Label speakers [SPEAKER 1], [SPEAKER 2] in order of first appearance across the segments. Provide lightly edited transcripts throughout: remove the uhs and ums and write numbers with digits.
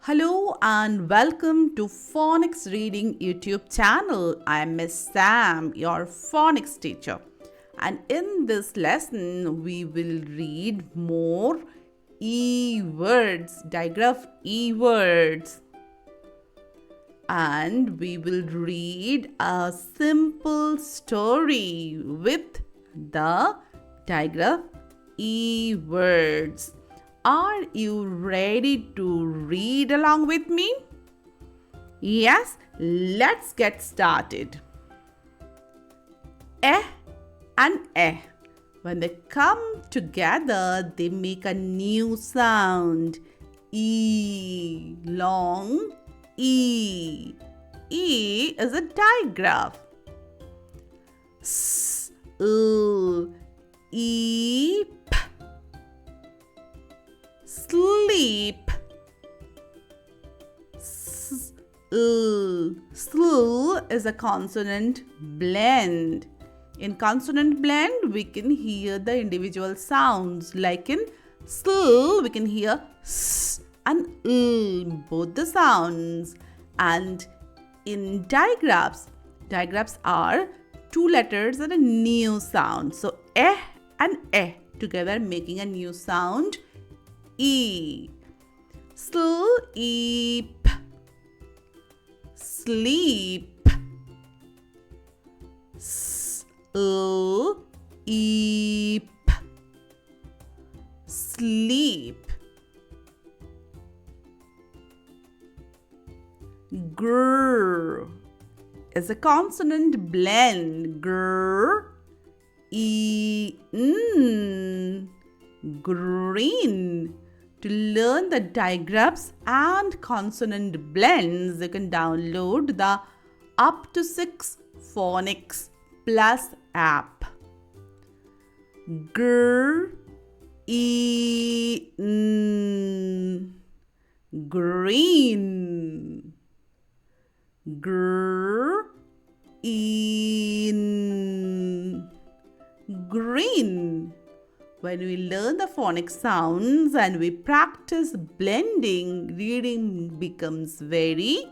[SPEAKER 1] Hello and welcome to Phonics Reading YouTube channel. I am Miss Sam, your phonics teacher. And in this lesson, we will read more E-words, digraph E-words. And we will read a simple story with the digraph E-words. Are you ready to read along with me? Yes, let's get started. Eh and eh. When they come together, they make a new sound. E, long E. E is a digraph. S, E, sleep. Sl is a consonant blend. In consonant blend, we can hear the individual sounds. Like in sl, we can hear s and both the sounds. And in digraphs, digraphs are two letters and a new sound. So and together making a new sound. E. Sleep. Sleep. Sleep. Sleep. Grr is a consonant blend. Grr. Green. To learn the digraphs and consonant blends, you can download the Up to 6 Phonics Plus app. Green. Green. Green. When we learn the phonic sounds and we practice blending, reading becomes very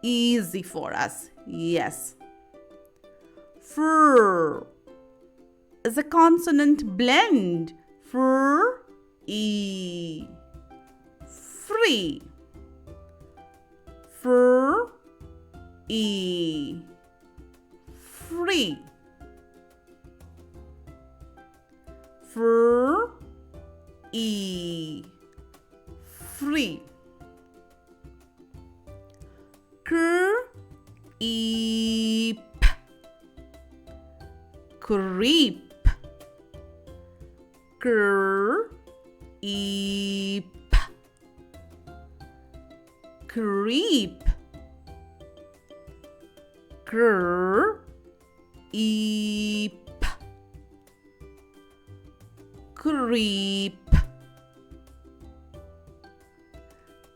[SPEAKER 1] easy for us. Yes. Fr is a consonant blend. Fr, E. Free. Fr, E. Free. Fr, E. Free. Creep. Creep. Creep. Creep. Creep. Creep.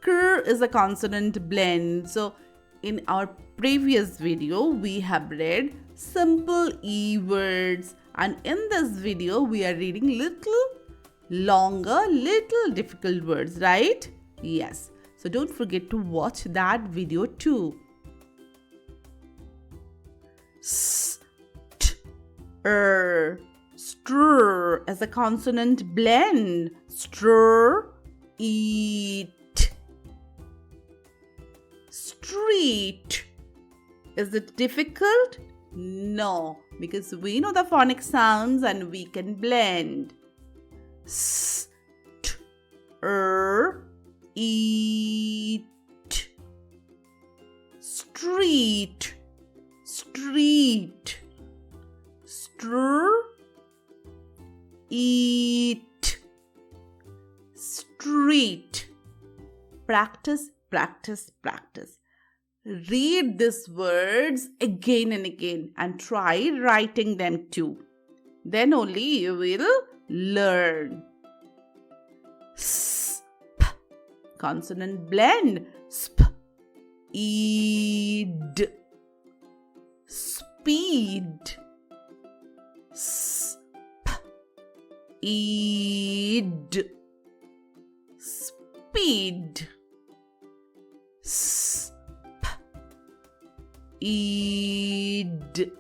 [SPEAKER 1] Cr is a consonant blend. So in our previous video, we have read simple E words. And in this video, we are reading little longer, little difficult words, right? Yes. So don't forget to watch that video too. Stir as a consonant blend. Stir, eat. Street. Is it difficult? No, because we know the phonic sounds and we can blend. Eat. Street. Street. Stir, eat. Street. Practice, practice, practice. Read these words again and again and try writing them too. Then only you will learn. Sp. Consonant blend. Sp. Eed. Speed. Sp. Eed. Speed. Eed.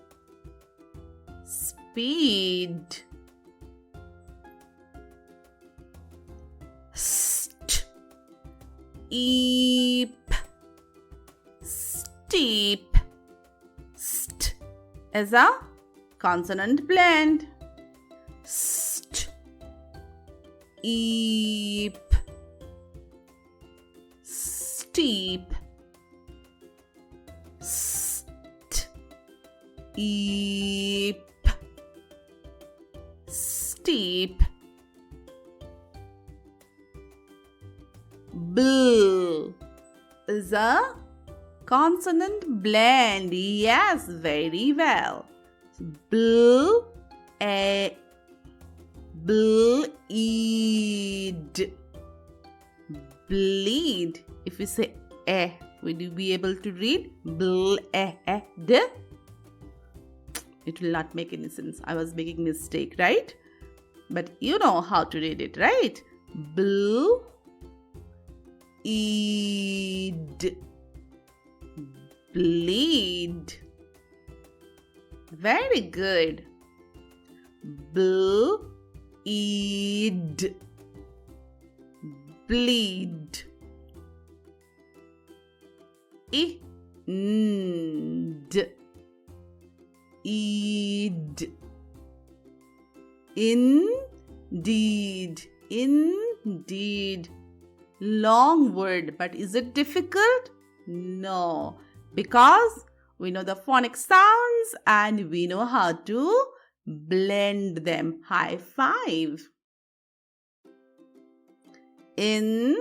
[SPEAKER 1] Speed. St. Eep. Steep. St is a consonant blend. St. Eep. Steep. St. Eep. Steep. B is a consonant blend. Yes, very well. Bleed. Bleed. If we say will you be able to read? Bleed. It will not make any sense. I was making mistake, right? But you know how to read it, right? Bleed. Bleed. Very good. Bleed. Bleed. Ind. Eed. Indeed. Indeed. Long word, but is it difficult? No, because we know the phonic sounds and we know how to blend them. High five. Eed.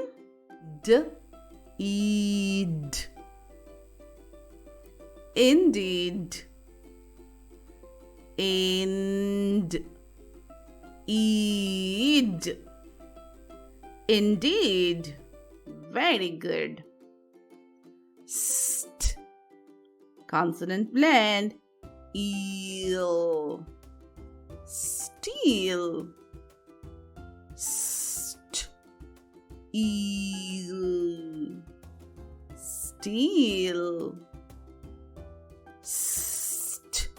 [SPEAKER 1] Indeed. End. Eed. Indeed. Very good. St. Consonant blend. Eel. Steel. St. Eel. Steel. St.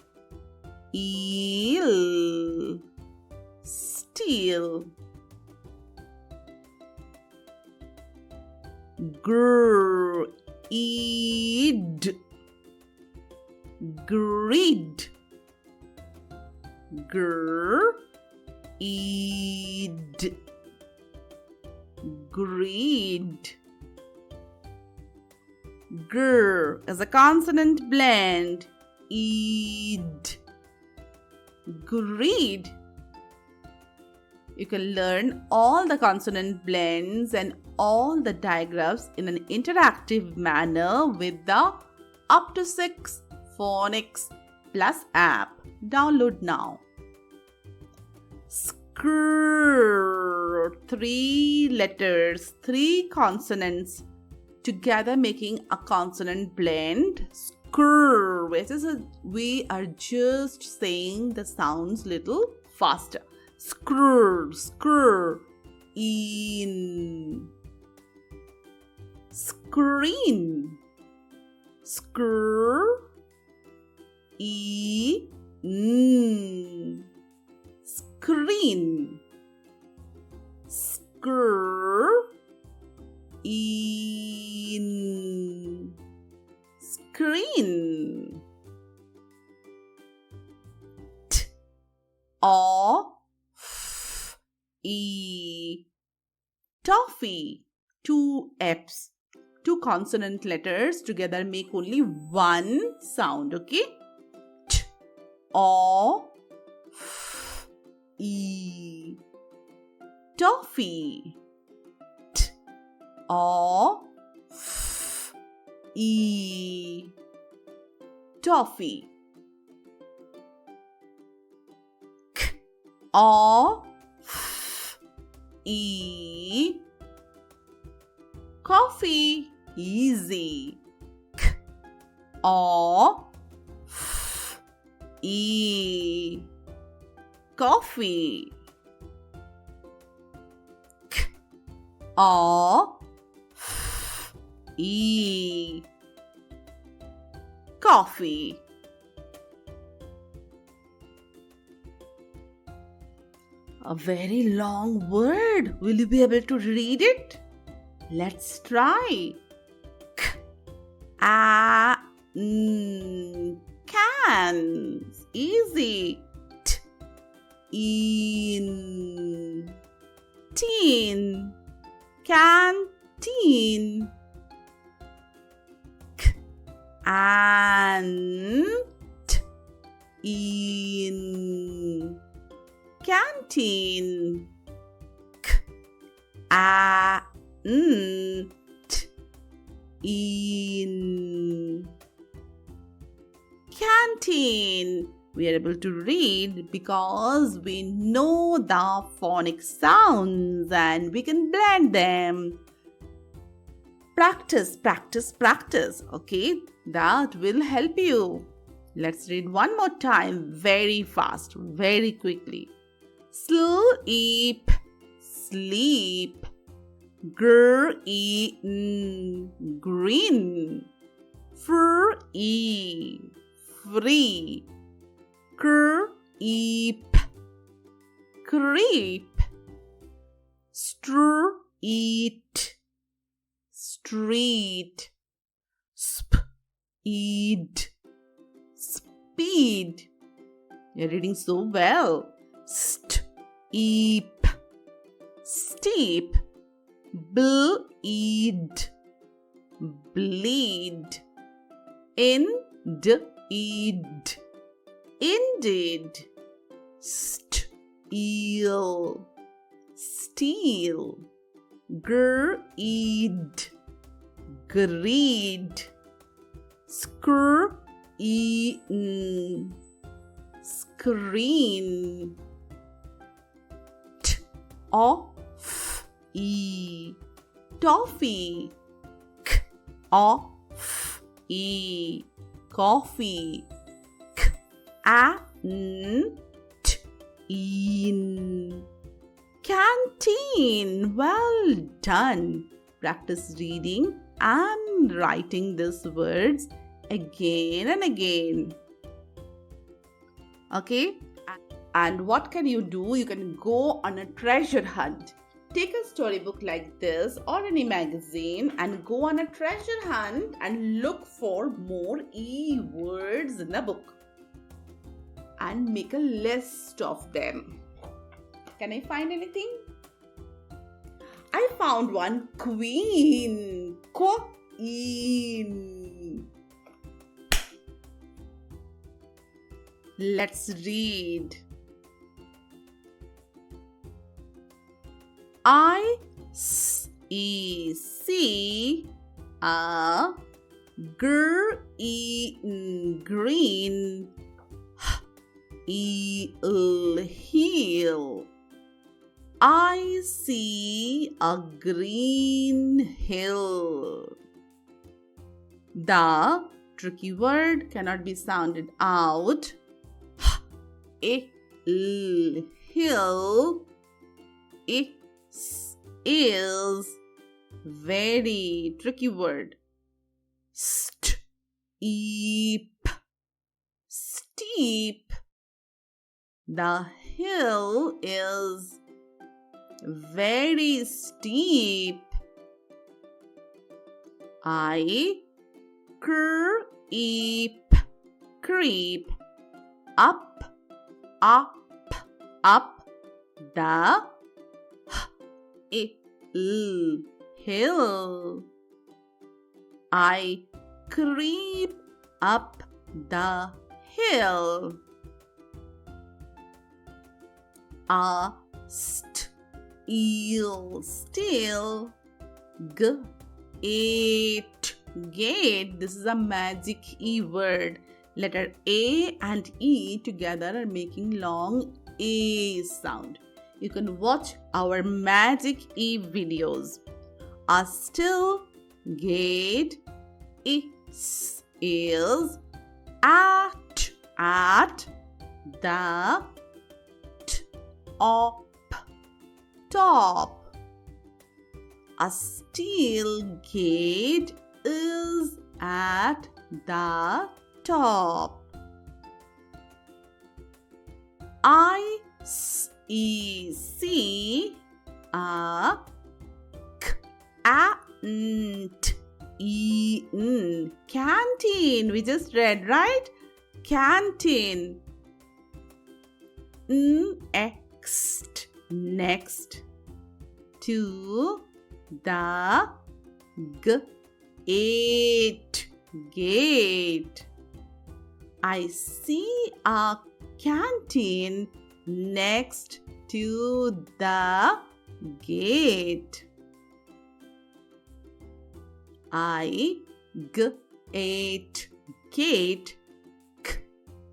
[SPEAKER 1] Eel. Steel. Greed. Greed. Greed. Greed. Gr is a consonant blend. Eed. Greed. You can learn all the consonant blends and all the digraphs in an interactive manner with the up to 6 Phonics Plus app. Download now. Skrrr. 3 letters, 3 consonants together making a consonant blend. Skrrr. We are just saying the sounds little faster. Skrrr. Skrrr. In. Screen. Skrrr. In. Screen. Skrrr. In. Screen. T. O. F. E. Toffee. 2 F's. 2 consonant letters together make only one sound, okay? T. O. F. E. Toffee. T. O. F. E. Toffee. K. O. F. E. Coffee. Easy. K. O. F. E. Coffee. K. O. F. E. coffee. A very long word. Will you be able to read it? Let's try. Cans. Easy. In. Teen. Canteen. Ant. In. Canteen. Ant. In. Canteen. We are able to read because we know the phonic sounds and we can blend them. Practice, practice, practice. Okay, that will help you. Let's read one more time very fast, very quickly. Sleep, sleep. Green, green. Free, free. Creep, creep. Street, street. Speed, speed. You're reading so well. Steep, steep. Bleed, bleed. Indeed, indeed. Steal, steal. Greed, greed. Screen, screen. Toffee, coffee. In. Canteen. Well done. Practice reading and writing these words again and again. Okay? And what can you do? You can go on a treasure hunt. Take a storybook like this or any magazine and go on a treasure hunt and look for more E words in the book. And make a list of them. Can I find anything? I found one. Queen. Queen. Let's read. I see a green hill. I see a green hill. The tricky word cannot be sounded out. Hill. Is very tricky word. Steep, steep. The hill is very steep. I creep, creep. Up, up, up. The hill. I creep up the hill. A steal. Gate. This is a magic E word. Letter A and E together are making long A sound. You can watch our magic E videos. A still gate is at the top. A steel gate is at the top. I see a ant. Canteen. We just read, right? Canteen. Next. To the gate. I see a canteen next to the gate. I ate gate.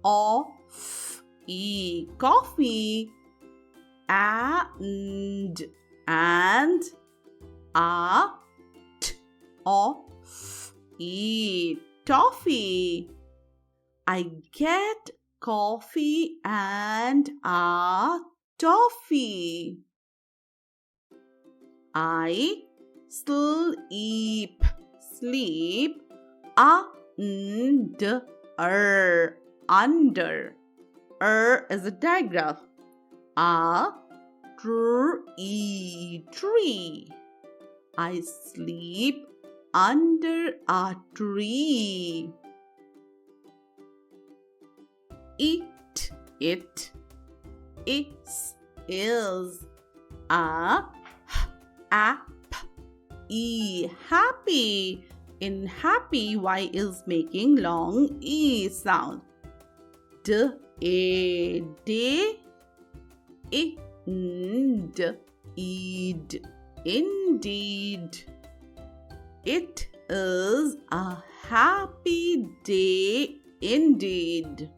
[SPEAKER 1] Coffee. And toffee. I get coffee and a toffee. I sleep. Under. Is a digraph. A tree. I sleep under a tree. It is a happy. In happy, Y is making long E sound. Day. Indeed. It is a happy day indeed.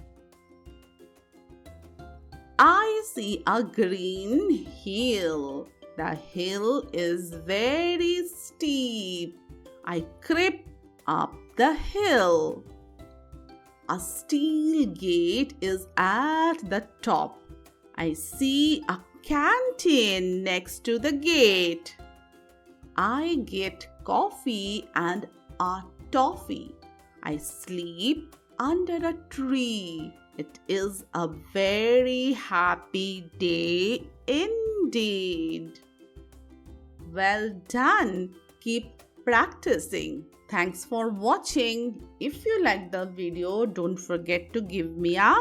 [SPEAKER 1] I see a green hill. The hill is very steep. I creep up the hill. A steel gate is at the top. I see a canteen next to the gate. I get coffee and a toffee. I sleep under a tree. It is a very happy day indeed. Well done. Keep practicing. Thanks for watching. If you liked the video, don't forget to give me a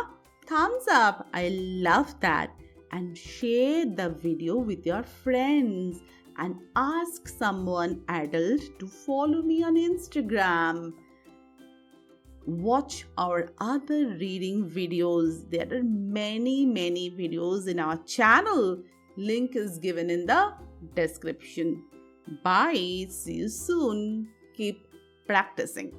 [SPEAKER 1] thumbs up. I love that. And share the video with your friends. And ask someone adult to follow me on Instagram. Watch our other reading videos. There are many videos in our channel. Link is given in the description. Bye. See you soon. Keep practicing.